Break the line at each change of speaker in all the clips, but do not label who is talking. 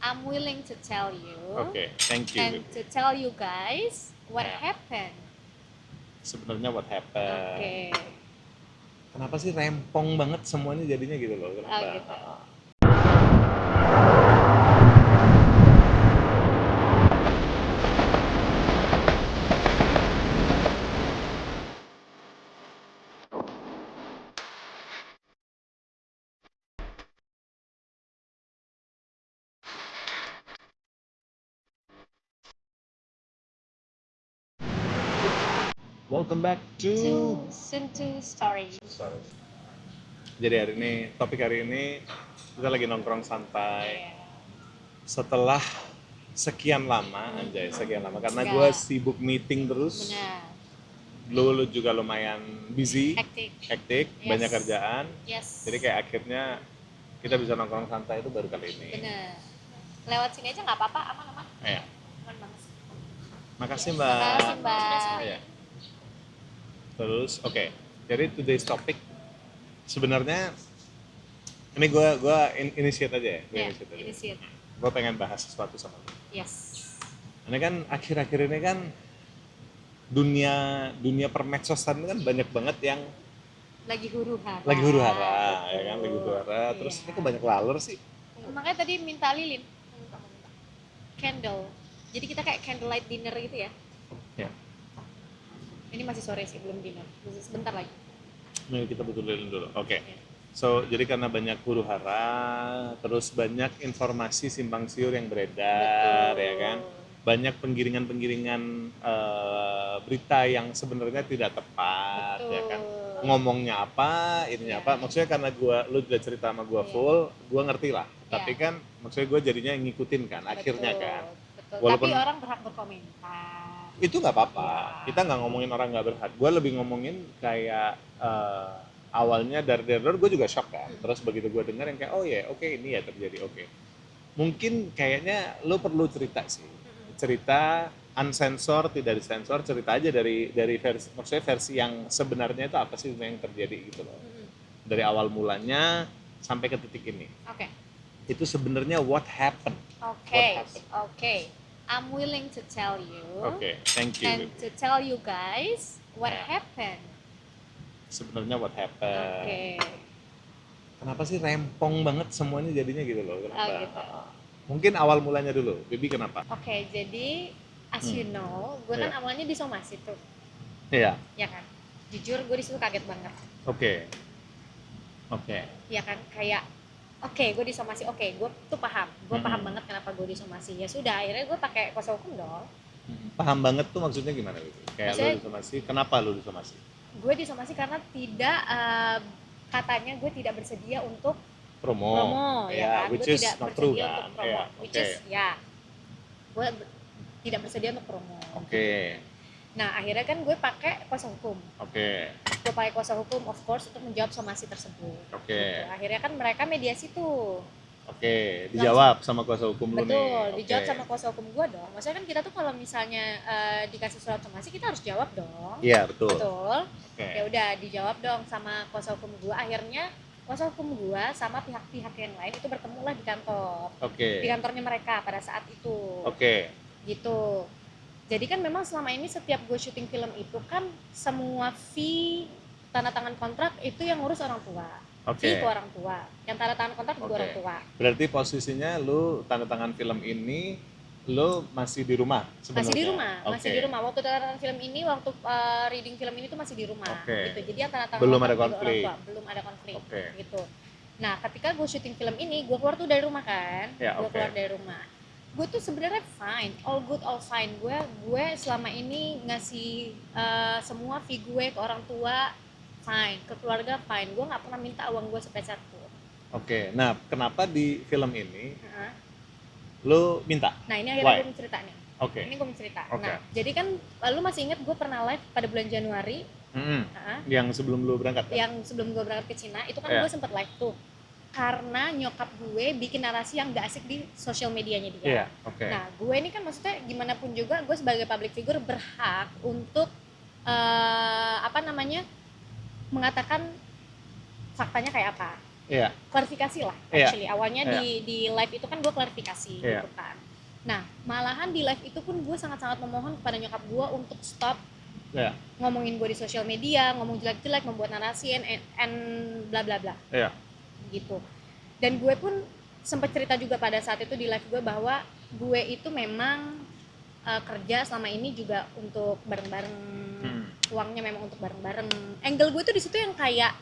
I'm willing to tell you
Okay, thank you.
and to tell you guys what
Yeah.
happened.
Sebenarnya what happened?
Oke.
Kenapa sih rempong banget semuanya jadinya gitu loh? Kenapa?
Oh, gitu.
Welcome back to
Suntu Story.
Jadi topik hari ini kita lagi nongkrong santai
Iya.
setelah sekian lama, sekian lama karena gue
Enggak.
sibuk meeting terus.
Benar.
Lu juga lumayan busy,
Hektik. Yes.
banyak kerjaan.
Yes.
Jadi kayak akhirnya kita bisa nongkrong santai itu baru kali ini.
Benar. Lewat sini aja nggak apa-apa, aman-aman.
Iya.
Aman banget.
Makasih Mbak.
Makasih, Mbak.
Iya. Terus, oke. Jadi today's topic sebenarnya ini gue initiate aja ya.
Iya, initiate.
Gue pengen bahas sesuatu sama lu.
Yes.
Ini kan akhir-akhir ini kan dunia permedsosan kan banyak banget yang
Lagi huru-hara.
ya kan, lagi huru-hara. Terus
Iya.
ini kok banyak lalur sih?
Makanya tadi minta lilin. Candle. Jadi kita kayak candlelight dinner gitu ya.
Ya.
Ini masih sore sih, belum dinner. Masih sebentar lagi.
Ini kita butuh lilin dulu. Oke.
Iya.
So, jadi karena banyak huru-hara, terus banyak informasi simpang siur yang beredar,
Betul.
ya kan? Banyak penggiringan-penggiringan berita yang sebenarnya tidak tepat,
Betul.
ya kan? Ngomongnya apa, ininya
Iya.
apa. Maksudnya karena lu udah cerita sama gua
Iya.
full, gua ngerti lah.
Iya.
Tapi kan, maksudnya gua jadinya ngikutin kan, akhirnya
Betul.
kan.
Betul.
Walaupun
Tapi orang berhak berkomentar.
itu nggak apa-apa,
Iya.
kita nggak ngomongin orang nggak berhak. Gue lebih ngomongin kayak awalnya dari gue juga shock kan. Terus begitu gue dengar yang kayak oh ya oke, ini ya terjadi, oke. Mungkin kayaknya lo perlu cerita sih, cerita unsensor, tidak disensor, cerita aja dari versi, maksudnya versi yang sebenarnya itu apa sih yang terjadi gitu loh. Dari awal mulanya sampai ke titik ini.
Oke.
Itu sebenarnya what happened.
Oke. I'm willing to tell you
Oke, thank you.
and to tell you guys what
Yeah.
happened.
Sebenarnya what happened.
Oke.
Kenapa sih rempong banget semuanya jadinya gitu loh? Kenapa?
Oh, gitu.
Mungkin awal mulanya dulu, Bibi kenapa?
Oke, jadi as you know, gue kan
Iya.
awalnya di somasi tuh,
Iya.
ya kan. Jujur gue di situ kaget banget,
Oke. Oke.
ya kan. Kayak oke, gue di somasi, oke, gue tuh paham, gue paham banget kenapa gue di somasi. Ya sudah, akhirnya gue pakai kuasa hukum dong.
Paham banget tuh maksudnya gimana gitu? Kayak
Maksudnya-
lu disomasi, kenapa lu disomasi?
Gue di somasi karena tidak katanya gue tidak bersedia untuk
Promo.
ya kan.
Which
Gue
is
tidak
not true
bersedia
kan?
untuk promo,
Iya,
which
oke.
is ya, gue tidak bersedia untuk promo.
Oke.
Nah akhirnya kan gue pakai kuasa hukum.
Oke.
Gue pakai kuasa hukum of course untuk menjawab somasi tersebut.
Oke.
Gitu. Akhirnya kan mereka mediasi tuh.
Oke, dijawab sama kuasa hukum lu nih.
Betul, dijawab
Oke.
sama kuasa hukum gue dong. Maksudnya kan kita tuh kalau misalnya dikasih surat somasi kita harus jawab dong.
Iya, betul.
Betul.
Oke.
Ya udah dijawab dong sama kuasa hukum gue. Akhirnya kuasa hukum gue sama pihak-pihak yang lain itu bertemulah di kantor.
Oke.
Di kantornya mereka pada saat itu.
Oke.
Gitu. Jadi kan memang selama ini setiap gue syuting film itu kan semua fee, tanda tangan kontrak itu yang ngurus orang tua.
Oke.
Fee ke orang tua. Yang tanda tangan kontrak juga
Oke.
orang tua.
Berarti posisinya lu tanda tangan film ini lu masih di rumah sebenarnya?
Masih di rumah, masih
Oke.
di rumah. Waktu tanda tangan film ini, waktu reading film ini tuh masih di rumah.
Oke.
Gitu. Jadi yang tanda tangan
Belum
kontrak
ada
juga
konflik.
orang tua. Belum ada konflik.
Oke.
Gitu. Nah, ketika gue syuting film ini, gue keluar tuh dari rumah kan.
Ya,
Gue
oke.
keluar dari rumah. Gue tuh sebenarnya fine, all good, all fine. Gue selama ini ngasih semua fee gue ke orang tua fine, ke keluarga fine. Gue nggak pernah minta uang gue sepeser pun.
Oke, nah kenapa di film ini
Heeh.
lu minta?
Nah ini akhirnya
Why?
gue mau cerita nih.
Oke.
Ini gue mau cerita.
Oke.
Nah jadi kan lu masih ingat gue pernah live pada bulan Januari. Heeh.
Yang sebelum lu berangkat kan?
Yang sebelum gue berangkat ke Cina itu kan
Iya.
gue sempet live tuh karena nyokap gue bikin narasi yang gak asik di sosial medianya dia.
Iya, oke.
Nah gue ini kan maksudnya gimana pun juga gue sebagai public figure berhak untuk mengatakan faktanya kayak apa.
Iya.
klarifikasi lah
Iya.
actually. Awalnya
Iya.
di live itu kan gue klarifikasi
Iya.
gitu kan. Nah, malahan di live itu pun gue sangat-sangat memohon kepada nyokap gue untuk stop
Iya.
ngomongin gue di sosial media, ngomong jelek-jelek, membuat narasi and bla bla bla
Iya.
gitu. Dan gue pun sempat cerita juga pada saat itu di live gue bahwa gue itu memang kerja selama ini juga untuk bareng-bareng, uangnya memang untuk bareng-bareng. Angle gue tuh di situ yang kayak,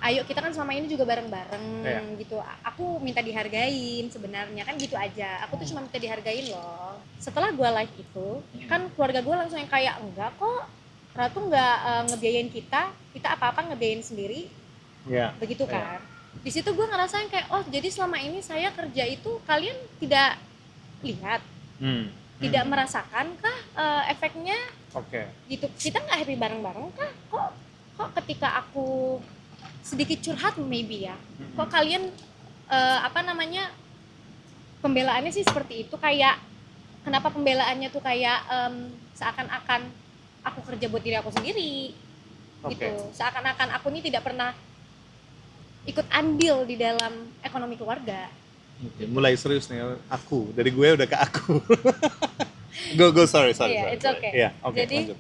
ayo kita kan selama ini juga bareng-bareng gitu. Aku minta dihargain sebenarnya kan gitu aja. Aku tuh cuma minta dihargain loh. Setelah gue live itu, kan keluarga gue langsung yang kayak enggak kok, Ratu nggak ngebiayain kita apa-apa ngebiayain sendiri.
Iya.
Begitu kan. Di situ gue ngerasain kayak, oh jadi selama ini saya kerja itu kalian tidak lihat, tidak merasakan kah efeknya?
Oke.
Gitu. Kita nggak happy bareng-bareng kah? Kok ketika aku sedikit curhat maybe ya, kok kalian pembelaannya sih seperti itu, kayak kenapa pembelaannya tuh kayak seakan-akan aku kerja buat diri aku sendiri gitu, seakan-akan aku ini tidak pernah ikut andil di dalam ekonomi keluarga.
Mulai serius nih, aku dari gue udah ke aku. go sorry.
Yeah, it's okay.
Yeah, okay, lanjut.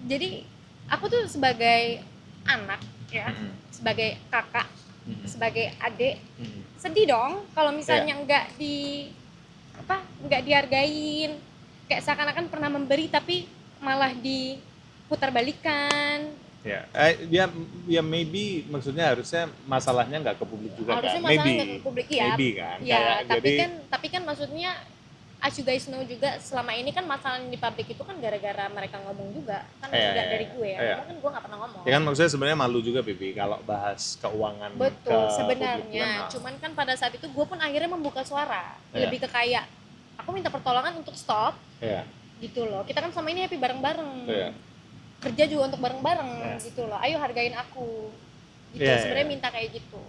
Jadi aku tuh sebagai anak ya, sebagai kakak, sebagai adik, sedih dong kalau misalnya nggak dihargain, kayak seakan-akan pernah memberi tapi malah diputarbalikan.
Ya maybe maksudnya harusnya masalahnya nggak ke publik juga
harusnya
kan?
masalahnya nggak ke publik ya.
Maybe kan.
Ya, tapi kan maksudnya as you guys know juga selama ini kan masalah di publik itu kan gara-gara mereka ngomong juga kan, tidak dari gue ya. Kan gue nggak pernah ngomong.
Ya kan maksudnya sebenarnya malu juga Bibi kalau bahas keuangan.
Betul sebenarnya. Cuman kan pada saat itu gue pun akhirnya membuka suara, lebih ke kayak aku minta pertolongan untuk stop. Gitu loh. Kita kan selama ini happy bareng-bareng. Kerja juga untuk bareng-bareng gitu loh. Ayo hargain aku. Gitu sebenarnya minta kayak gitu.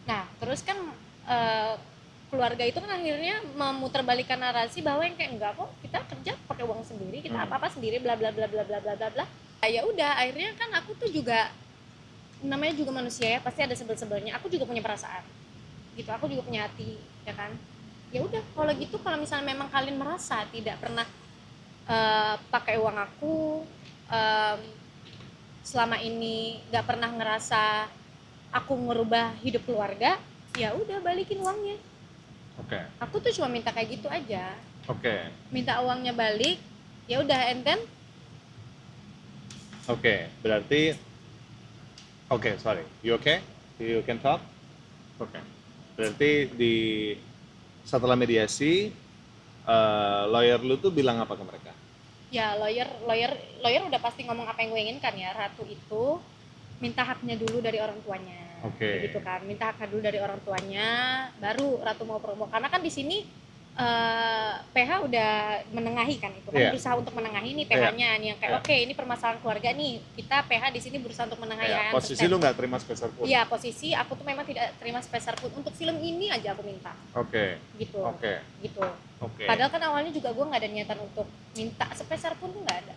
Nah, terus kan keluarga itu kan akhirnya memutarbalikkan narasi bahwa yang kayak enggak kok, kita kerja pakai uang sendiri, kita apa-apa sendiri, bla bla bla bla bla bla bla bla. Ya udah, akhirnya kan aku tuh juga namanya juga manusia ya, pasti ada sebel-sebelnya. Aku juga punya perasaan. Gitu, aku juga punya hati, ya kan? Ya udah, kalau gitu kalau misalnya memang kalian merasa tidak pernah pakai uang aku, selama ini nggak pernah ngerasa aku ngerubah hidup keluarga, ya udah balikin uangnya. Aku tuh cuma minta kayak gitu aja. Minta uangnya balik, ya udah, and then
berarti sorry, you can talk. Berarti setelah mediasi lawyer lu tuh bilang apa ke mereka?
Ya lawyer udah pasti ngomong apa yang gue inginkan ya. Ratu itu minta haknya dulu dari orang tuanya. Gitu kan, minta haknya dulu dari orang tuanya, baru Ratu mau promo. Karena kan di sini PH udah menengahi kan, itu kan berusaha untuk menengahi nih PH-nya nih yang kayak oke, ini permasalahan keluarga nih, kita PH di sini berusaha untuk menengahi.
Posisi lu nggak terima sepeser pun?
Iya, posisi aku tuh memang tidak terima sepeser pun untuk film ini aja aku minta. Gitu. Gitu. Padahal kan awalnya juga gue nggak ada niatan untuk minta sepeser pun, tuh nggak ada.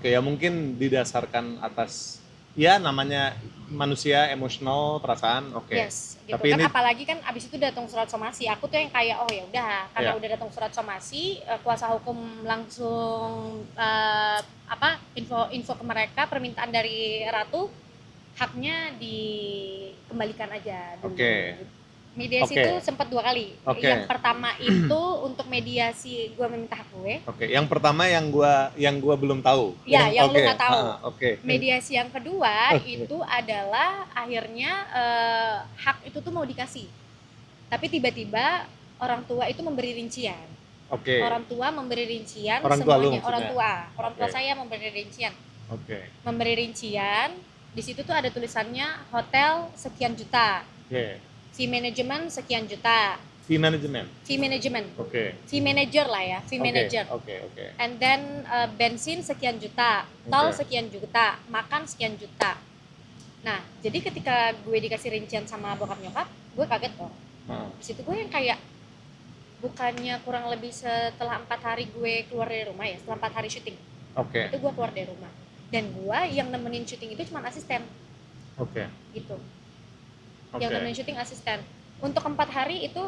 Ya mungkin didasarkan atas ya namanya manusia, emosional, perasaan.
Yes, gitu.
Tapi
kan
ini
apalagi kan abis itu datang surat somasi, aku tuh yang kayak oh ya udah, karena udah datang surat somasi, kuasa hukum langsung info ke mereka, permintaan dari Ratu, haknya dikembalikan aja dulu. Mediasi itu sempat 2 kali. Yang pertama itu untuk mediasi gue meminta hak gue.
Yang pertama yang gue belum tahu.
Ya, yang lu nggak tahu. Mediasi yang kedua itu adalah akhirnya hak itu tuh mau dikasih. Tapi tiba-tiba orang tua itu memberi rincian. Orang tua memberi rincian semuanya. Orang tua saya memberi rincian. Memberi rincian. Di situ tuh ada tulisannya hotel sekian juta. Fee manajemen sekian juta. Fee manajemen. Fee manager lah ya, fee manager. And then bensin sekian juta, tol sekian juta, makan sekian juta. Nah, jadi ketika gue dikasih rincian sama bokap nyokap, gue kaget dong. Di situ gue yang kayak bukannya kurang lebih setelah 4 hari gue keluar dari rumah ya, setelah 4 hari syuting. Itu gue keluar dari rumah. Dan gue yang nemenin syuting itu cuma asisten. Gitu. yang
Oke.
nemenin syuting asisten. Untuk 4 hari itu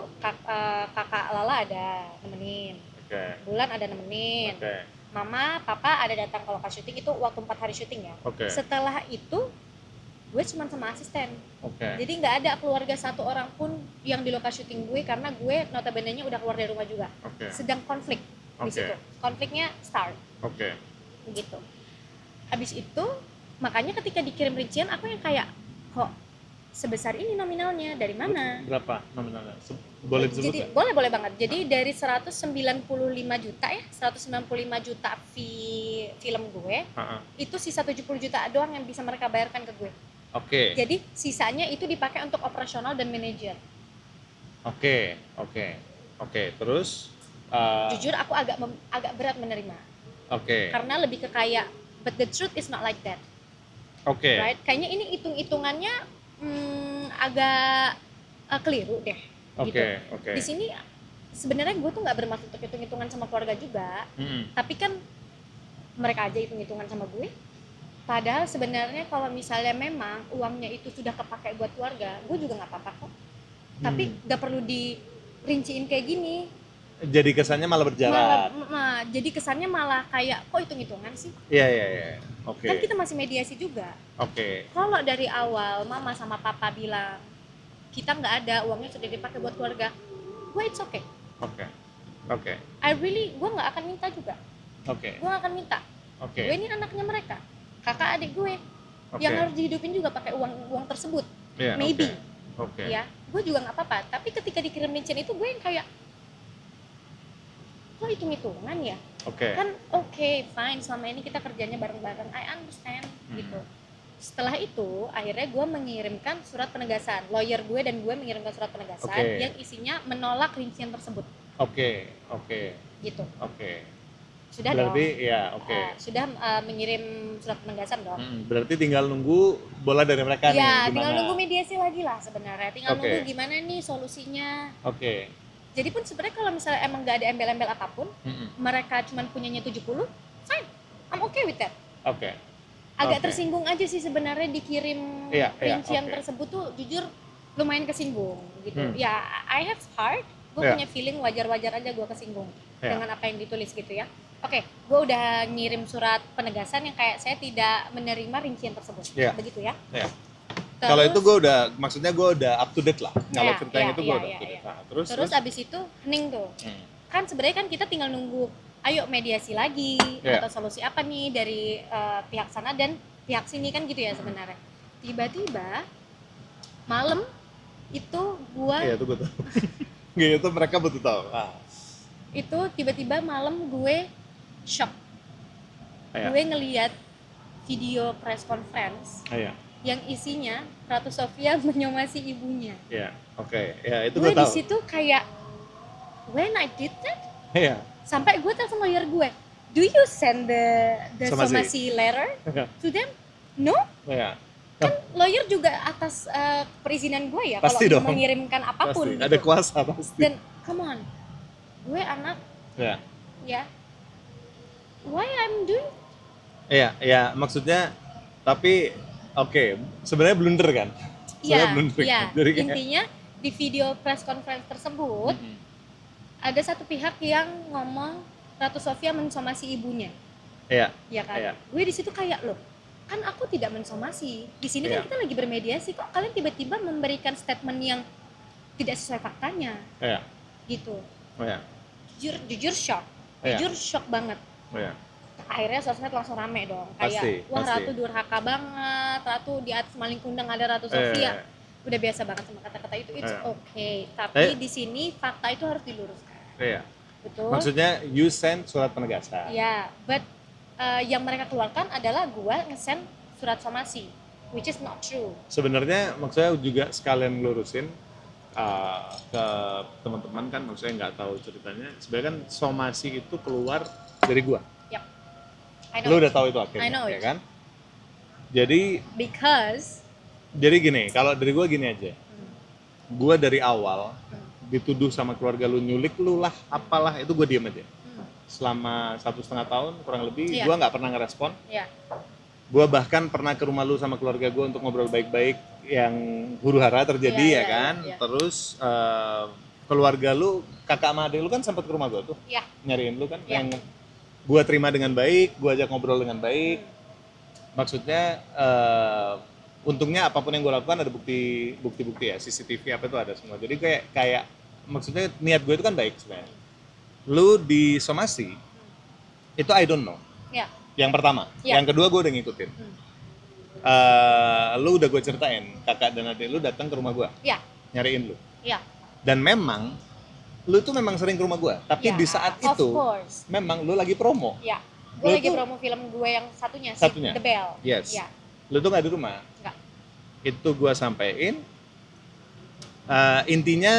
kakak Lala ada nemenin,
Oke.
Bulan ada nemenin,
Oke.
Mama, Papa ada datang ke lokasi syuting itu waktu 4 hari syuting ya.
Oke.
Setelah itu gue cuma sama asisten.
Oke.
Jadi nggak ada keluarga satu orang pun yang di lokasi syuting gue karena gue notabene-nya udah keluar dari rumah juga.
Oke.
Sedang konflik di
Oke.
situ. Konfliknya start
Oke.
gitu. Habis itu makanya ketika dikirim rincian aku yang kayak kok sebesar ini nominalnya dari mana?
Berapa nominalnya? Boleh disebut
Jadi
nggak?
boleh banget. Jadi dari 195 juta ya, 195 juta fee film gue,
Ha-ha.
itu sisa 70 juta doang yang bisa mereka bayarkan ke gue.
Oke.
Jadi sisanya itu dipakai untuk operasional dan manajer.
Oke. Terus
Jujur aku agak berat menerima
oke.
karena lebih ke kayak but the truth is not like that,
Oke.
right? Kayaknya ini hitung-hitungannya agak keliru deh. Gitu.
Oke.
Di sini sebenarnya gue tuh nggak bermaksud untuk hitung-hitungan sama keluarga juga,
Mm-mm.
tapi kan mereka aja hitung-hitungan sama gue. Padahal sebenarnya kalau misalnya memang uangnya itu sudah kepakai buat keluarga, gue juga nggak apa-apa kok. Tapi nggak perlu dirinciin kayak gini.
Jadi kesannya malah berjalan.
Jadi kesannya malah kayak kok hitung-hitungan sih?
Iya. Oke.
Kan kita masih mediasi juga.
Oke.
Kalau dari awal mama sama papa bilang kita nggak ada, uangnya sudah dipakai buat keluarga, gue it's okay.
Oke.
Gue nggak akan minta juga.
Oke.
Gue nggak akan minta.
Oke.
Gue ini anaknya mereka, kakak adik gue, yang harus dihidupin juga pakai uang tersebut.
Iya,
Maybe.
Oke.
Ya, gue juga nggak apa-apa. Tapi ketika dikirim rincian itu gue yang kayak kok hitung-hitungan ya?
Oke.
Kan oke, fine, selama ini kita kerjanya bareng-bareng, I understand gitu. Setelah itu akhirnya gue mengirimkan surat penegasan, lawyer gue dan gue mengirimkan surat penegasan
Oke.
yang isinya menolak rincian tersebut
Oke.
gitu.
Oke.
Sudah
Berarti
dong.
ya oke.
Sudah mengirim surat penegasan dong.
Berarti tinggal nunggu bola dari mereka nih.
Ya,
Gimana?
tinggal nunggu mediasi lagi lah sebenarnya. Tinggal
Oke.
nunggu gimana nih solusinya.
Oke.
Jadi pun sebenarnya kalau misalnya emang gak ada embel-embel apapun,
Mm-mm.
mereka cuma punyanya 70, fine, I'm okay with that.
Oke.
Agak
Oke.
tersinggung aja sih sebenarnya dikirim
Iya,
rincian
oke.
tersebut tuh jujur lumayan kesinggung gitu. Ya, I have heart, gue
Iya.
punya feeling wajar-wajar aja gue kesinggung
Iya.
dengan apa yang ditulis gitu ya. Oke, gue udah ngirim surat penegasan yang kayak saya tidak menerima rincian tersebut,
Iya.
begitu ya.
Iya. Kalau itu gue udah, maksudnya gue udah up to date lah. Kalau
Iya,
ceritanya
iya,
itu gue
iya,
udah
iya,
up to date.
iya.
Nah,
Terus abis itu hening tuh. Kan sebenarnya kan kita tinggal nunggu ayo mediasi lagi
Iya.
atau solusi apa nih dari pihak sana dan pihak sini kan gitu ya sebenarnya. Tiba-tiba malam itu gua
Iya itu gue tahu. Gitu itu mereka butuh tahu.
itu tiba-tiba malam gue shock.
Iya.
Gue ngeliat video press conference
Iya.
yang isinya Ratu Sofia menyomasi ibunya.
Iya. Oke. Ya itu
Gue
gue
di
tahu.
situ kayak when I did that
Iya.
sampai gue telepon lawyer gue, do you send the
Somasi.
somasi letter to them? No,
Iya.
kan lawyer juga atas perizinan gue ya
Pasti
kalau
dong.
mengirimkan apapun
Pasti.
gitu.
Ada kuasa pasti.
Dan come on, gue anak
Iya.
ya, why I'm doing?
Iya, maksudnya tapi oke, sebenarnya blunder kan? Sebenarnya
Iya,
blunder
iya.
kan? Jadi kayak
Intinya di video press conference tersebut ada satu pihak yang ngomong Ratu Sofia mensomasi ibunya,
Iya.
ya kan?
Iya.
Gue di situ kayak loh, kan aku tidak mensomasi. Di sini
Iya.
kan kita lagi bermediasi, kok kalian tiba-tiba memberikan statement yang tidak sesuai faktanya,
Iya.
gitu.
Iya.
Jujur shock,
Iya.
jujur shock banget.
Iya.
Akhirnya sosmed langsung rame dong,
Pasti,
kayak wah
pasti.
Ratu durhaka banget, Ratu di atas maling kundang ada Ratu Sofia. Udah biasa banget sama kata-kata itu, it's
Iya.
okay. Tapi
Eh.
di sini fakta itu harus diluruskan,
Iya.
betul?
Maksudnya you send surat penegasan.
Ya, but yang mereka keluarkan adalah gua nge-send surat somasi, which is not true.
Sebenarnya maksudnya juga sekalian lurusin ke teman-teman kan, maksudnya nggak tahu ceritanya. Sebenarnya kan somasi itu keluar dari gua.
Yep. I know.
Lu udah tahu itu akhirnya,
I know
ya
it.
kan? Jadi
Because
gini, kalau dari gua gini aja. Gua dari awal dituduh sama keluarga lu nyulik lu lah, apalah, itu gua diem aja. Selama 1,5 tahun kurang lebih,
Iya.
gua nggak pernah ngerespon.
ya,
Gue bahkan pernah ke rumah lu sama keluarga gue untuk ngobrol baik-baik yang huru-hara terjadi
Iya,
ya
iya,
kan.
iya.
Terus keluarga lu, kakak sama adik lu kan sempat ke rumah gue tuh
Iya.
nyariin lu kan.
Iya.
Yang gue terima dengan baik, gue ajak ngobrol dengan baik. Maksudnya untungnya apapun yang gue lakukan ada bukti-bukti ya, CCTV apa itu ada semua. Jadi kayak maksudnya niat gue itu kan baik sebenarnya. Lu di somasi itu I don't know.
Iya.
Yang pertama,
Iya.
yang kedua gue udah ngikutin. Lu udah gue ceritain, kakak dan adik lu datang ke rumah gue,
Iya.
nyariin lu.
Iya.
Dan memang, lu tuh memang sering ke rumah gue. Tapi
Ya,
di saat
of
itu,
course.
memang lu lagi promo.
Iya. Gue
Lu
lagi
tuh-
promo film gue yang satunya,
Satunya?
The Bell.
Yes.
Iya.
Lu tuh gak di rumah.
Enggak.
Itu gue sampein. Intinya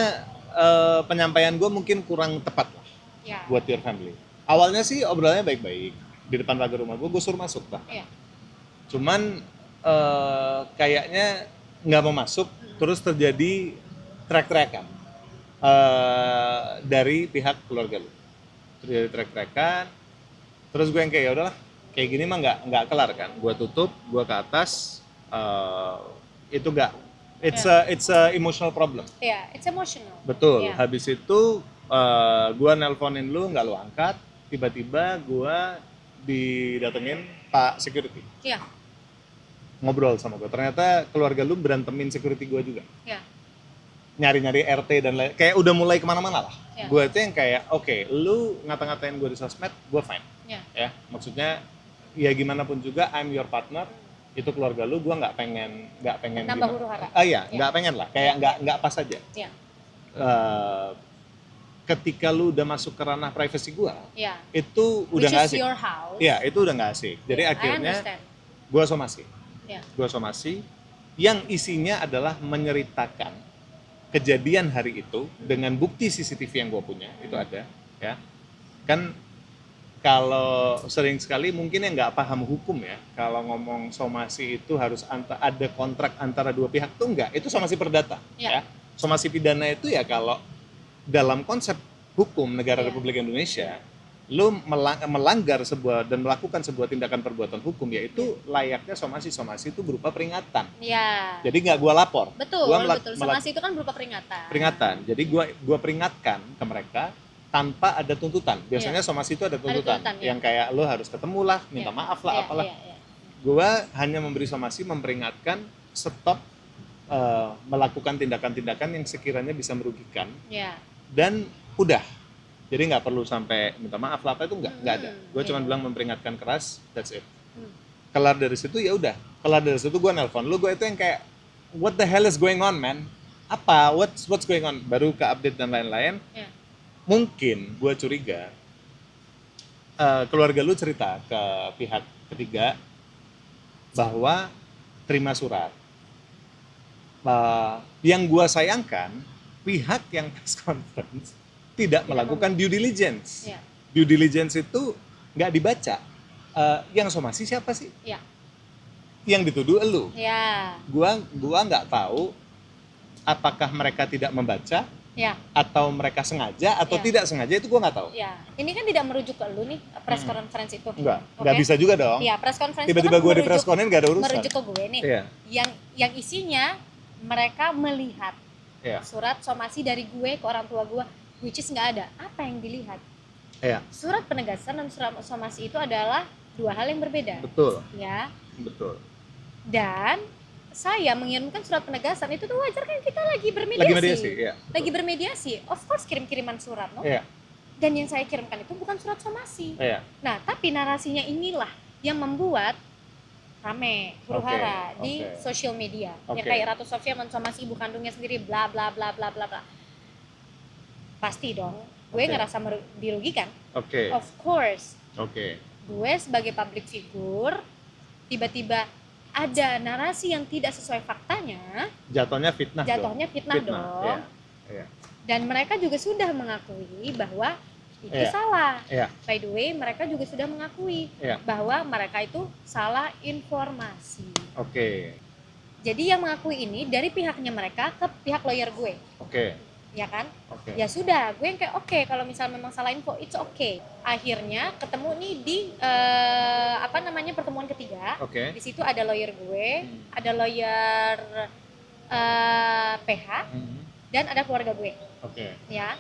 penyampaian gue mungkin kurang tepat lah
Iya.
buat your family. Awalnya sih obrolannya baik-baik. Di depan pagar rumah gue suruh masuk bah.
Iya.
Cuman kayaknya nggak mau masuk, terus terjadi trek-trekan dari pihak keluarga lu. Terjadi trek-trekan, terus gue yang kayak ya udahlah, kayak gini mah nggak kelar kan. Gue tutup, gue ke atas, itu nggak, it's a emotional problem.
Iya, it's emotional.
Betul.
Iya.
Habis itu gue nelponin lu, nggak lu angkat, tiba-tiba gue didatengin Pak Security.
Iya.
Ngobrol sama gue. Ternyata keluarga lu berantemin security gue juga.
Iya.
Nyari-nyari RT dan lain, kayak udah mulai kemana-mana lah.
Iya.
Gue itu yang kayak, oke, lu ngata-ngatain gue di sosmed, gue fine.
Iya.
Ya, maksudnya ya gimana pun juga, I'm your partner. Itu keluarga lu, gue nggak pengen
Nambah
gimana.
huru-hara.
Iya, nggak pengen lah. Kayak nggak pas aja.
Iya.
Ketika lu udah masuk ke ranah privacy gue,
Iya.
itu udah
Which
nggak
is
asik.
your house.
Iya, itu udah nggak asik. Jadi
I
akhirnya
understand.
gue somasi.
Iya.
Gue somasi yang isinya adalah menceritakan kejadian hari itu dengan bukti CCTV yang gue punya, itu ada ya kan. Kalau sering sekali mungkin yang nggak paham hukum ya, kalau ngomong somasi itu harus ada kontrak antara dua pihak, tuh enggak, itu somasi perdata.
Ya.
Ya, somasi pidana itu ya kalau dalam konsep hukum negara
Ya.
Republik Indonesia, lu melanggar sebuah dan melakukan sebuah tindakan perbuatan hukum, yaitu layaknya somasi itu berupa peringatan.
Iya.
Jadi nggak gua lapor.
Betul,
Gua
betul. Somasi itu kan berupa peringatan.
peringatan. Jadi gua peringatkan ke mereka tanpa ada tuntutan. Biasanya somasi itu ada tuntutan,
tuntutan, ya.
yang kayak lo harus ketemu lah, minta
Iya.
maaf lah,
Iya,
apalah.
iya, iya.
Gua hanya memberi somasi, memperingatkan, stop melakukan tindakan-tindakan yang sekiranya bisa merugikan,
Iya.
dan udah. Jadi nggak perlu sampai minta maaf lah, apa itu nggak ada. Gue cuma
iya.
bilang memperingatkan keras, that's it.
Hmm.
Kelar dari situ ya udah. Kelar dari situ gue nelpon lu, gue itu yang kayak what the hell is going on man? Apa? What's going on? Baru ke update dan lain-lain.
Iya.
Mungkin gue curiga keluarga lu cerita ke pihak ketiga bahwa terima surat. Yang gue sayangkan, pihak yang press conference tidak melakukan due diligence.
Iya.
Due diligence itu nggak dibaca. Yang somasi siapa sih?
Iya.
Yang dituduh elu.
Iya.
Gua nggak tahu apakah mereka tidak membaca
Iya.
atau mereka sengaja atau
Iya.
tidak sengaja, itu gua nggak tahu.
Iya. Ini kan tidak merujuk ke lu nih press conference itu.
Nggak
Oke?
bisa juga dong.
Iya, press conference
Tiba-tiba
itu kan
gue di press conference nggak ada urusan.
merujuk ke gue nih.
Iya.
Yang isinya mereka melihat
Iya.
surat somasi dari gue ke orang tua gue, which is nggak ada. Apa yang dilihat?
Iya.
Surat penegasan dan surat somasi itu adalah dua hal yang berbeda.
Betul.
Ya.
Betul.
Dan saya mengirimkan surat penegasan itu tuh wajar kan, kita lagi bermediasi.
Lagi mediasi, iya.
Lagi bermediasi. Of course kirim-kiriman surat, no?
Iya.
Dan yang saya kirimkan itu bukan surat somasi.
Iya.
Nah, tapi narasinya inilah yang membuat rame, huru-hara
Oke,
di
oke.
sosial media. Yang
Oke.
kayak Ratu Sofia mensomasi ibu kandungnya sendiri, bla bla bla bla bla bla. Pasti dong, gue
Oke.
ngerasa dirugikan.
Oke.
Of course,
Oke.
gue sebagai public figure tiba-tiba ada narasi yang tidak sesuai faktanya,
Jatuhnya fitnah.
jatuhnya
dong.
fitnah dong.
Iya.
Dan mereka juga sudah mengakui bahwa itu
Iya.
salah.
Iya.
By the way, mereka juga sudah mengakui
Iya.
bahwa mereka itu salah informasi.
Oke.
Jadi yang mengakui ini dari pihaknya mereka ke pihak lawyer gue.
Oke.
ya kan?
Oke.
Ya sudah, gue yang kayak oke, kalau misal memang salah info, it's okay. Akhirnya ketemu nih di pertemuan ketiga.
Oke.
Di situ ada lawyer gue,
Hmm.
ada lawyer PH, dan ada keluarga gue,
Oke.
ya.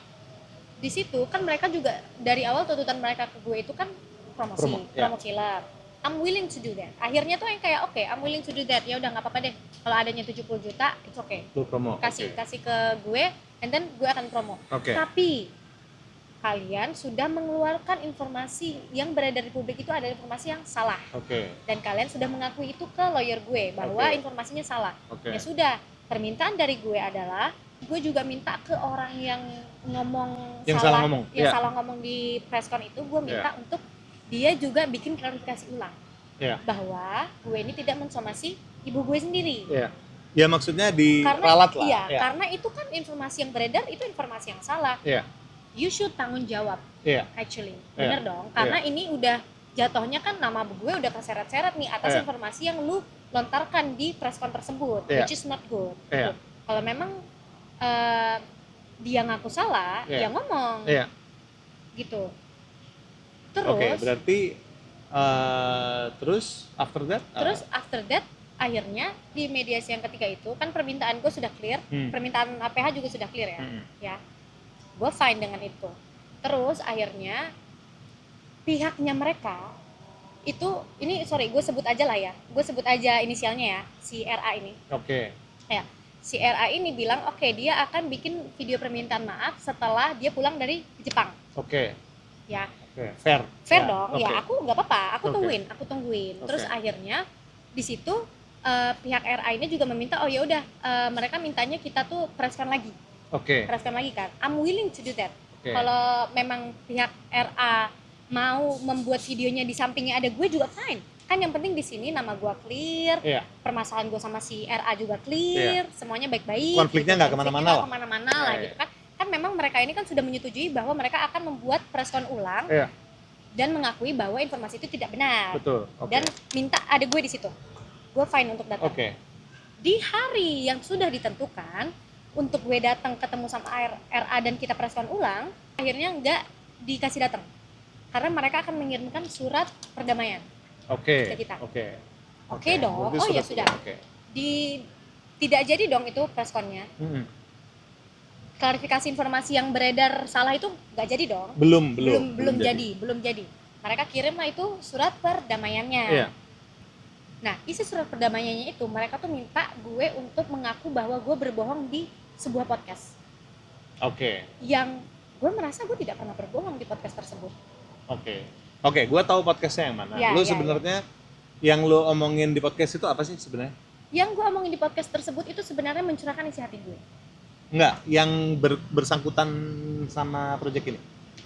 Di situ kan mereka juga dari awal tuntutan mereka ke gue itu kan promosi film. I'm willing to do that. Akhirnya tuh yang kayak oke, I'm willing to do that. Ya udah nggak apa-apa deh. Kalau adanya 70 juta, it's okay.
Lu promo.
Kasih
Oke.
ke gue, and then gue akan promo.
Oke.
Tapi kalian sudah mengeluarkan informasi yang beredar di publik itu adalah informasi yang salah.
Oke.
Dan kalian sudah mengakui itu ke lawyer gue bahwa
Oke.
informasinya salah.
Oke.
Ya sudah, permintaan dari gue adalah gue juga minta ke orang yang ngomong
Yang salah ngomong.
yang
Iya.
salah ngomong di presscon itu, gue minta untuk dia juga bikin klarifikasi ulang
Iya.
bahwa gue ini tidak mensomasi ibu gue sendiri.
Iya. Ya maksudnya diralat lah.
Iya,
Iya.
karena itu kan informasi yang beredar itu informasi yang salah.
Iya.
You should tanggung jawab.
Iya.
Actually,
Iya.
bener dong. Karena ini udah jatuhnya kan nama gue udah keseret-seret nih atas
Iya.
informasi yang lu lontarkan di presscon tersebut,
Iya.
which is not good.
Iya.
Gitu. Kalau memang dia ngaku salah,
Iya.
ya ngomong.
Iya.
Gitu. Terus,
Oke, berarti terus after that
akhirnya di mediasi yang ketiga itu kan permintaan gue sudah clear, permintaan APH juga sudah clear ya. Ya. Gue fine dengan itu. Terus akhirnya pihaknya mereka itu gue sebut aja lah ya, gue sebut aja inisialnya ya, si RA ini.
Oke.
Ya, si RA ini bilang oke, dia akan bikin video permintaan maaf setelah dia pulang dari Jepang.
Oke.
Ya.
Oke. Fair
Ya, dong.
oke.
Ya aku nggak apa-apa, aku
Oke.
tungguin.
Oke.
Terus akhirnya di situ pihak RA ini juga meminta ya udah mereka mintanya kita tuh presskan lagi kan. I'm willing to do that.
Oke.
Kalau memang pihak RA mau membuat videonya di sampingnya ada gue juga fine. Kan yang penting di sini nama gue clear,
Iya.
permasalahan gue sama si RA juga clear, semuanya baik-baik.
Konfliknya nggak kemana-mana lah.
Kemana-mana lah
Iya.
gitu kan. Kan memang mereka ini kan sudah menyetujui bahwa mereka akan membuat presscon ulang
Iya.
dan mengakui bahwa informasi itu tidak benar.
Betul. Oke.
Dan minta ada gue di situ. Gue fine untuk datang.
Oke.
Di hari yang sudah ditentukan untuk gue datang ketemu sama RA dan kita presscon ulang, akhirnya nggak dikasih datang. Karena mereka akan mengirimkan surat perdamaian
Oke.
ke kita.
Oke.
Oke dong.
Berarti
Oh ya
sudah.
sudah.
Oke.
Tidak jadi dong itu pressconnya. Klarifikasi informasi yang beredar salah itu nggak jadi dong. Belum jadi. Mereka kirimlah itu surat perdamaiannya.
Iya.
Nah, isi surat perdamaiannya itu mereka tuh minta gue untuk mengaku bahwa gue berbohong di sebuah podcast.
Oke.
Yang gue merasa gue tidak pernah berbohong di podcast tersebut.
Oke, gue tahu podcastnya yang mana.
Ya,
Lu sebenarnya yang lu omongin di podcast itu apa sih sebenarnya?
Yang gue omongin di podcast tersebut itu sebenarnya mencurahkan isi hati gue.
Enggak, yang bersangkutan sama project ini.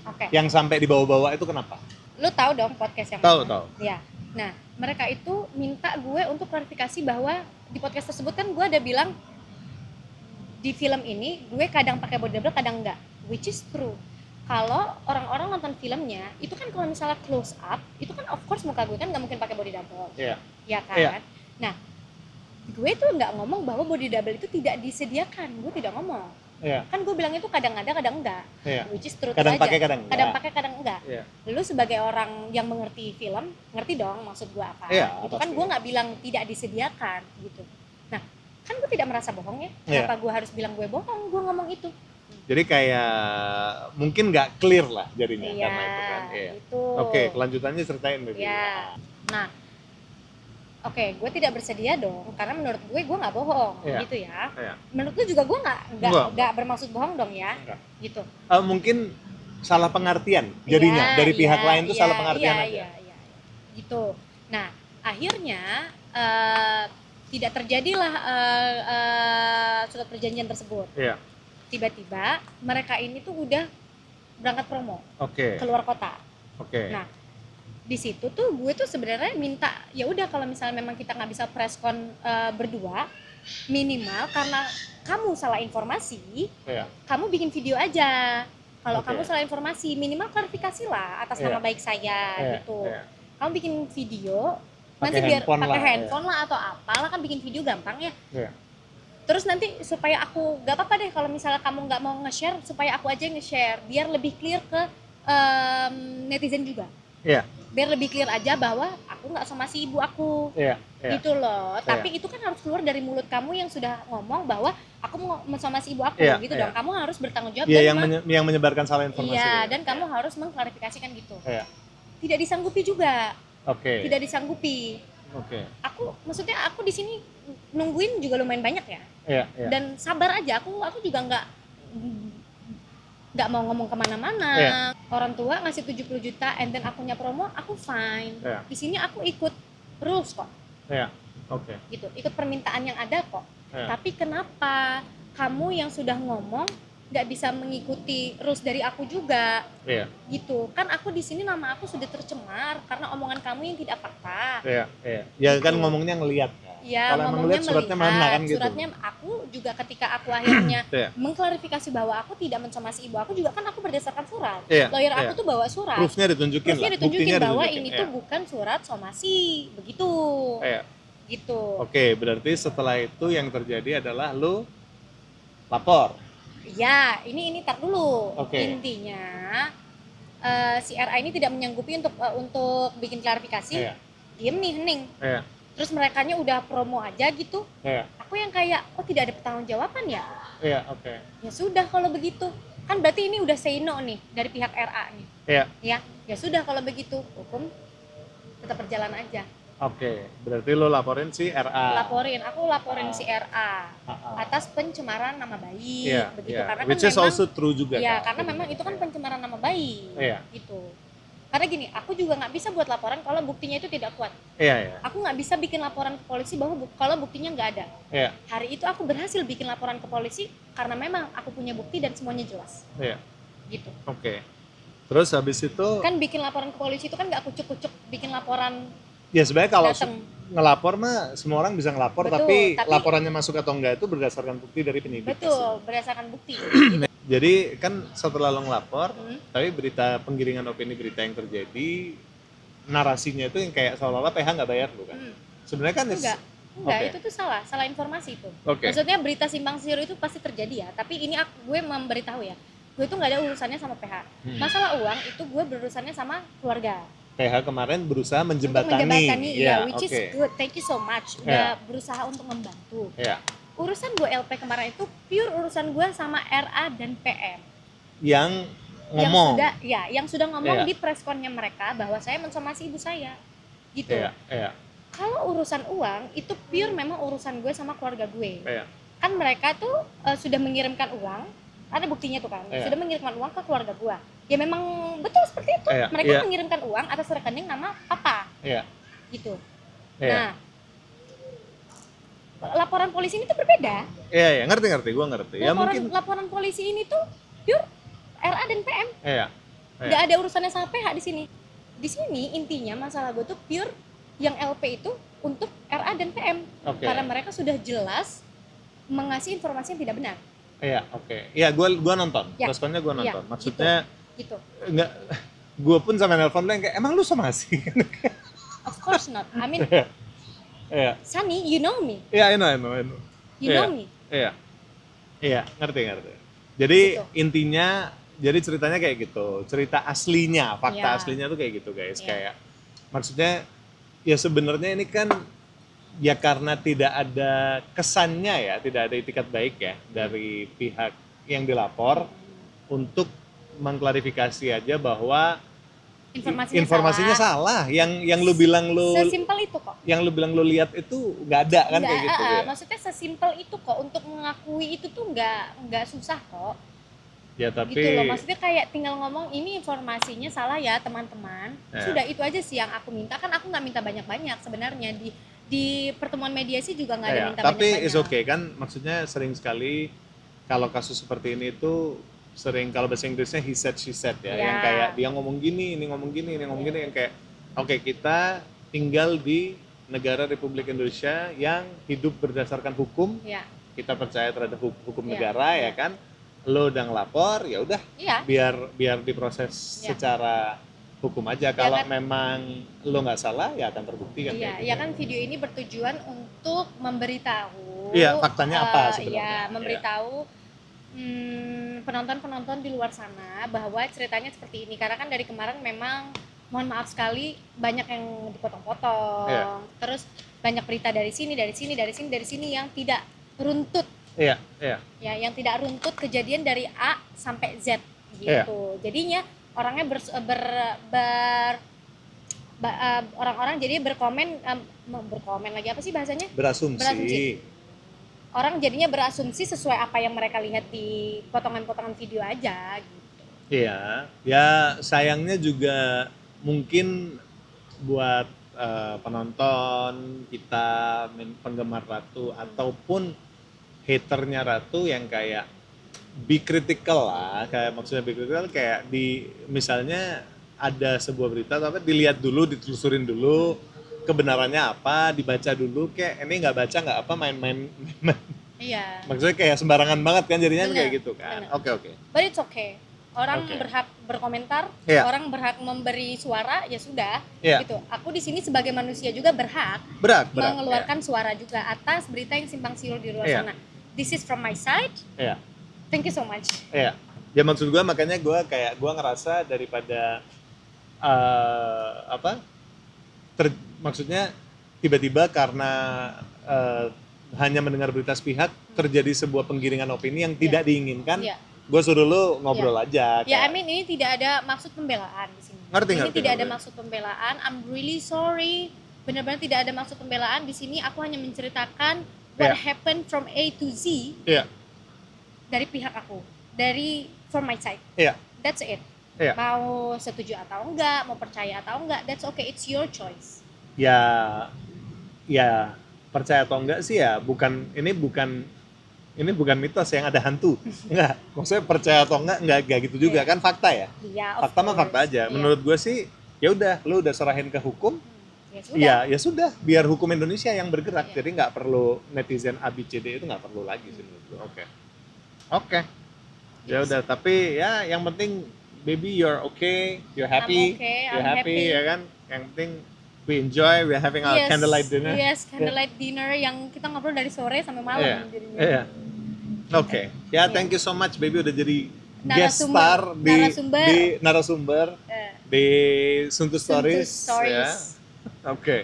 Oke.
Yang sampai dibawa-bawa itu kenapa?
Lu tahu dong podcast yang
Tahu.
Ya. Nah, mereka itu minta gue untuk klarifikasi bahwa di podcast tersebut kan gue ada bilang di film ini gue kadang pakai body double, kadang enggak. Which is true. Kalau orang-orang nonton filmnya, itu kan kalau misalnya close up, itu kan of course muka gue kan nggak mungkin pakai body double.
Iya.
Ya kan?
Iya.
Nah, gue tuh nggak ngomong bahwa body double itu tidak disediakan. Gue tidak ngomong.
Iya.
Kan gue bilang itu kadang ada, kadang enggak.
Iya.
Which is true
Kadang
aja.
pakai, kadang enggak.
Kadang pakai, kadang enggak.
Iya.
Lu sebagai orang yang mengerti film, ngerti dong maksud gue apa.
Iya,
Itu kan
pasti.
gue nggak bilang tidak disediakan gitu. Nah, kan gue tidak merasa bohong ya.
Iya.
Kenapa gue harus bilang gue bohong? Gue ngomong itu.
Jadi kayak mungkin nggak clear lah jadinya
Iya,
karena itu kan. Iya.
itu.
Oke, kelanjutannya ceritain berarti.
Iya. Nah, oke, gue tidak bersedia dong, karena menurut gue nggak bohong,
Iya.
gitu ya.
Iya.
Menurut lu juga gue
Enggak.
nggak bermaksud bohong dong ya,
Enggak.
gitu.
Mungkin salah pengertian jadinya dari pihak lain tuh salah pengertian aja.
Iya. Gitu. Nah, akhirnya tidak terjadilah surat perjanjian tersebut.
Iya.
Tiba-tiba mereka ini tuh udah berangkat promo
Oke.
keluar kota.
Oke.
Nah, di situ tuh gue tuh sebenarnya minta ya udah kalau misalnya memang kita nggak bisa presscon berdua, minimal karena kamu salah informasi,
Iya.
kamu bikin video aja. Kalau
Oke.
kamu salah informasi, minimal klarifikasi lah atas
Iya.
nama baik saya
Iya.
gitu.
Iya.
Kamu bikin video,
Pakai
nanti biar
handphone
pakai
lah,
handphone lah atau apalah, kan bikin video gampang ya.
Iya.
Terus nanti supaya aku gak apa-apa deh kalau misalnya kamu nggak mau nge-share, supaya aku aja yang nge-share biar lebih clear ke netizen juga.
Iya,
Biar lebih clear aja bahwa aku nggak somasi ibu aku.
iya, iya.
Gitu loh.
Iya.
Tapi itu kan harus keluar dari mulut kamu yang sudah ngomong bahwa aku mau somasi ibu aku,
Iya,
gitu
iya.
dong. Kamu harus bertanggung jawab
Iya,
dan
yang menyebarkan salah informasi.
iya,
itu ya.
dan kamu harus mengklarifikasikan gitu.
Iya.
Tidak disanggupi juga.
Oke.
Tidak disanggupi.
Oke.
Maksudnya aku di sini nungguin juga lumayan banyak ya.
Iya, iya.
Dan sabar aja, aku juga nggak mau ngomong kemana-mana.
Iya.
Orang tua ngasih 70 juta and then akunya promo, aku fine.
Iya.
Di sini aku ikut rules kok,
Iya. Oke.
gitu, ikut permintaan yang ada kok.
Iya.
Tapi kenapa kamu yang sudah ngomong nggak bisa mengikuti rules dari aku juga,
Iya.
gitu kan? Aku di sini nama aku sudah tercemar karena omongan kamu yang tidak fakta.
Iya, iya. Ya kan
Gitu.
ngomongnya ngelihat kan.
Ya,
Kalau emang
ngomongnya
lihat suratnya
melihat,
mana kan gitu.
suratnya aku juga ketika aku akhirnya
Iya.
mengklarifikasi bahwa aku tidak mensomasi ibu aku juga kan aku berdasarkan surat.
Iya,
Lawyer aku
iya.
tuh bawa surat.
Proofnya ditunjukin
Proofnya
lah.
ditunjukin
Buktinya
bahwa
ditunjukin.
ini
Iya.
tuh bukan surat somasi, begitu.
Iya.
Gitu.
Oke, berarti setelah itu yang terjadi adalah lu lapor.
Ya, ini tar dulu.
Oke.
Intinya si RA ini tidak menyanggupi untuk bikin klarifikasi.
Iya.
Diem nih, hening.
Iya.
Terus merekanya udah promo aja gitu.
Iya.
Aku yang kayak, oh tidak ada pertanggungjawaban ya?
Iya, oke.
Ya sudah kalau begitu. Kan berarti ini udah say no nih dari pihak RA nih.
Iya.
Ya sudah kalau begitu, hukum tetap berjalan aja.
Oke, berarti lu laporin si RA.
Aku laporin si RA
Ah.
atas pencemaran nama baik,
Iya,
begitu.
iya.
Karena
Which
kan
is
memang,
also true juga
ya
kan.
karena memang itu kan pencemaran nama baik,
Iya.
gitu. Karena gini, aku juga nggak bisa buat laporan kalau buktinya itu tidak kuat.
Iya, iya.
Aku nggak bisa bikin laporan ke polisi bahwa kalau buktinya nggak ada.
Iya.
Hari itu aku berhasil bikin laporan ke polisi karena memang aku punya bukti dan semuanya jelas,
Iya.
gitu.
Oke. Terus habis itu
Kan bikin laporan ke polisi itu kan nggak kucuk-kucuk bikin laporan
ya sebenarnya kalau
datang.
ngelapor mah semua orang bisa ngelapor,
Betul,
tapi
tapi-
laporannya masuk atau enggak itu berdasarkan bukti dari penyidik.
Betul, berdasarkan bukti.
Pasti. Jadi kan setelah lo ngelapor,
Hmm.
tapi berita penggiringan opini berita yang terjadi narasinya itu yang kayak seolah-olah PH nggak bayar lo kan.
Hmm.
Sebenarnya kan
Enggak,
Oke.
itu tuh salah informasi itu.
Oke.
Maksudnya berita simpang siur itu pasti terjadi ya, tapi ini gue memberitahu ya, gue tuh nggak ada urusannya sama PH. Masalah uang itu gue berurusannya sama keluarga.
PH kemarin berusaha
Untuk
menjembatani.
menjembatani,
Iya,
which is
oke.
good, thank you so much. Udah berusaha untuk membantu.
Iya.
Urusan gue LP kemarin itu pure urusan gue sama RA dan PM.
Yang ngomong.
Yang sudah ngomong
Iya.
di pressconnya mereka bahwa saya mensomasi ibu saya. Gitu.
Iya, iya,
Kalau urusan uang itu pure memang urusan gue sama keluarga gue.
iya.
Kan mereka tuh sudah mengirimkan uang, ada buktinya tuh kan,
Iya.
sudah mengirimkan uang ke keluarga gua. Ya memang betul seperti itu.
Iya,
Mereka
iya.
mengirimkan uang atas rekening nama papa,
Iya.
gitu.
Iya.
Nah, laporan polisi ini tuh berbeda.
Iya, iya, ngerti, gua ngerti. Ya mungkin
Laporan polisi ini tuh pure RA dan PM,
iya. Iya.
nggak ada urusannya sama PH di sini. Di sini intinya masalah gue tuh pure yang LP itu untuk RA dan PM,
Oke.
karena mereka sudah jelas mengasih informasi yang tidak benar.
Iya, oke. Iya, gua nonton.
Ya.
Responnya gua
Iya,
nonton. Maksudnya
Gitu.
enggak gua pun sama nelpon lo yang kayak emang lu somasi?
Of course not. I mean,
Iya.
Sunny, you know me.
Iya, I know.
You
Iya.
know me.
Iya. Iya, ngerti. Jadi
Gitu.
intinya jadi ceritanya kayak gitu. Cerita aslinya, fakta
Iya.
aslinya tuh kayak gitu, guys.
Iya.
Kayak maksudnya ya sebenarnya ini kan ya karena tidak ada kesannya ya, tidak ada itikat baik ya dari pihak yang dilapor untuk mengklarifikasi aja bahwa informasinya salah. Yang lu bilang
Sesimpel itu kok.
yang lu bilang lu lihat itu nggak ada kan kayak gitu ya.
Maksudnya sesimpel itu kok, untuk mengakui itu tuh nggak susah kok.
Ya tapi
Gitu loh. Maksudnya kayak tinggal ngomong ini informasinya salah ya teman-teman.
Ya.
Sudah itu aja sih yang aku minta. Kan aku nggak minta banyak-banyak sebenarnya di pertemuan mediasi juga nggak ada
ya,
minta
tapi
banyak-banyak.
is okay kan, maksudnya sering sekali kalau kasus seperti ini tuh sering, kalau bahasa Inggrisnya he said she said ya,
Ya.
yang kayak dia ngomong gini, ini ngomong gini, ini ngomong gini, yang kayak oke, kita tinggal di negara Republik Indonesia yang hidup berdasarkan hukum,
Ya,
kita percaya terhadap hukum
Ya,
negara
ya.
ya kan, lo udah ngelapor ya udah
iya.
biar diproses
Ya.
secara hukum aja. Kalau
kan?
memang lo nggak salah ya akan terbukti kan.
Iya,
kayak
ya
gitu.
kan video ini bertujuan untuk memberitahu,
Iya, faktanya apa sebenarnya?
ya
Iya.
memberitahu penonton-penonton di luar sana bahwa ceritanya seperti ini. Karena kan dari kemarin memang mohon maaf sekali banyak yang dipotong-potong,
Iya.
terus banyak berita dari sini, dari sini, dari sini, dari sini yang tidak runtut,
Iya, iya.
ya, yang tidak runtut kejadian dari A sampai Z
Iya.
gitu. Jadinya orangnya orang-orang jadi berkomen lagi apa sih bahasanya?
Berasumsi.
Orang jadinya berasumsi sesuai apa yang mereka lihat di potongan-potongan video aja gitu.
Iya, ya sayangnya juga mungkin buat penonton kita, penggemar Ratu ataupun haternya Ratu yang kayak be critical lah, kayak maksudnya be critical kayak di misalnya ada sebuah berita tapi dilihat dulu, ditelusurin dulu kebenarannya apa, dibaca dulu, kayak ini nggak baca nggak apa main-main.
Iya.
Maksudnya kayak sembarangan banget kan jadinya
Bener,
kayak gitu kan.
bener.
Oke.
But it's okay. Orang
Oke.
berhak berkomentar,
Iya.
orang berhak memberi suara, ya sudah.
Iya.
Gitu. Aku di sini sebagai manusia juga berhak
Berat.
mengeluarkan suara juga atas berita yang simpang siur di luar
Iya.
sana. This is from my side.
Iya.
Thank you so much.
Iya. Ya maksud gue makanya gue ngerasa daripada maksudnya tiba-tiba karena hanya mendengar berita sepihak terjadi sebuah penggiringan opini yang tidak diinginkan.
Iya.
Gue suruh lu ngobrol aja.
Ya, I
kayak-
mean ini tidak ada maksud pembelaan di sini.
Ngerti.
Ini tidak ada maksud pembelaan. I'm really sorry. Benar-benar tidak ada maksud pembelaan di sini. Aku hanya menceritakan what
Iya.
happened from A to Z
Iya.
dari pihak aku, dari from my side.
Iya.
That's it.
Iya.
Mau setuju atau enggak, mau percaya atau enggak, that's okay. It's your choice.
Ya percaya atau enggak sih ya ini bukan mitos yang ada hantu. Enggak, maksudnya percaya atau enggak gitu juga
Iya.
kan fakta ya.
Iya, of
Fakta mah
course.
fakta aja.
Iya.
Menurut gue sih ya udah, lu udah serahin ke hukum.
Ya sudah.
Iya, ya sudah, biar hukum Indonesia yang bergerak.
Iya.
Jadi nggak perlu netizen ABCD itu nggak perlu lagi sih menurut gue. Oke. Ya
Yes.
udah, tapi ya yang penting baby you're okay, you're happy,
I'm okay,
you're
I'm
happy,
happy.
ya kan? Yang penting we enjoy, we're having our candlelight dinner.
Yes, candlelight dinner yang kita ngobrol dari sore sampai malam
Iya.
jadinya.
Iya. Oke. Ya, thank you so much baby udah jadi guest
Narasumber.
star di narasumber
Eh,
di Suntu Stories.
Suntu
Ya.
Stories.
Oke.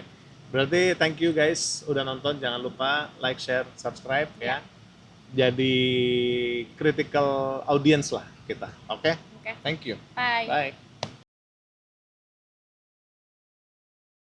Berarti thank you guys udah nonton, jangan lupa like, share, subscribe ya. Jadi critical audience lah kita. Oke?
Oke.
Thank you.
Bye.
Bye.